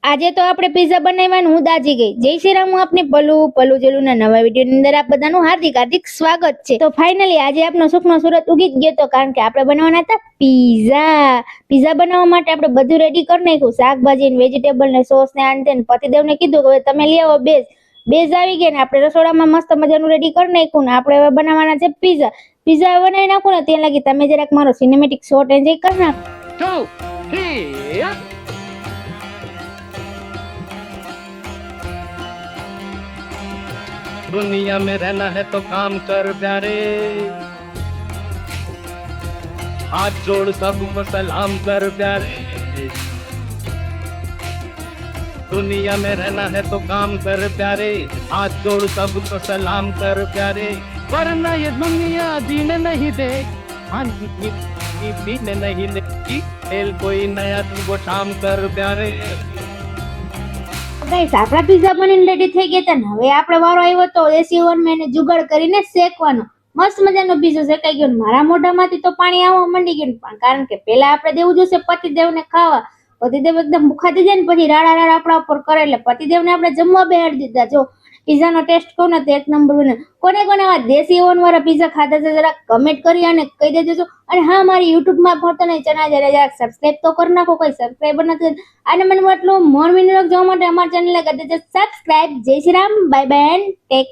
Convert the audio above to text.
આજે તો આપણે પિઝા બનાવવાનું હું દાજી ગઈ. જય શ્રી રામ. હું આપની પલ્લુ જેલુના નવા વિડીયોની અંદર આપ બધાનું હાર્દિક સ્વાગત છે. તો ફાઇનલી આજે આપનો સુખનો સુરત ઉગી જ ગયો તો, કારણ કે આપણે બનાવવાના હતા પિઝા બનાવવા માટે આપણે બધું રેડી કરી નાખ્યું, શાકભાજી ને વેજીટેબલ ને સોસ ને આન તેન. પતિદેવને કીધું કે હવે તમે લઈ આવો બેઝ આવી ગયા ને આપણે રસોડામાં મસ્ત મજાનું રેડી કરી નાખ્યું ને આપણે હવે બનાવવાના છે પિઝા બનાવી નાખું ને ત્યાં લાગી તમે જરાક મારો સિનેમેટિક શોટ એન્જોય કરી નાખો. 2, 3, दुनिया में रहना है तो काम कर प्यारे, हाथ जोड़ सबको सलाम कर प्यारे. दुनिया में रहना है तो काम कर प्यारे, हाथ जोड़ सबको सलाम कर प्यारे, वरना ये दुनिया जीने नहीं दे, पीने नहीं देगी, खेल कोई नया तुमको शाम कर प्यारे. ગાઈસ આપણા પિઝા બનીને રેડી થઈ ગયા હતા ને હવે આપણે વારો આવ્યો તો એસી ઓવનમાં એને જુગાડ કરીને શેકવાનો. મસ્ત મજાનો પિઝા શેકાઈ ગયો. મારા મોઢામાંથી તો પાણી આવવા માંડી ગયું, પણ કારણ કે પેલા આપણે દેવું જોશે પતિદેવને ખાવા. પતિદેવ એકદમ ભૂખા થઈ જાય ને પછી રાડા આપણા ઉપર કરે એટલે પતિદેવને આપણે જમવા બેહાડી દીધા. જો પિઝાનો ટેસ્ટ કહું ને તો એક નંબર બને. કોને આવા દેશી ઓવન વાળા પિઝા ખાધા છે જરા કમેન્ટ કરી અને કહી દેજો. અને હા, મારી યુટ્યુબમાં ભરતો નહીં ચેનલ જરાક સબસ્ક્રાઇબ તો કરી નાખો, કોઈ સબસ્ક્રાઇબર નથી. અને મને એટલું મોર વિડીયો જોવા માટે અમારા ચેનલને કરી દેજો સબસ્ક્રાઇબ. જય Shri Ram. Bye bye. Tech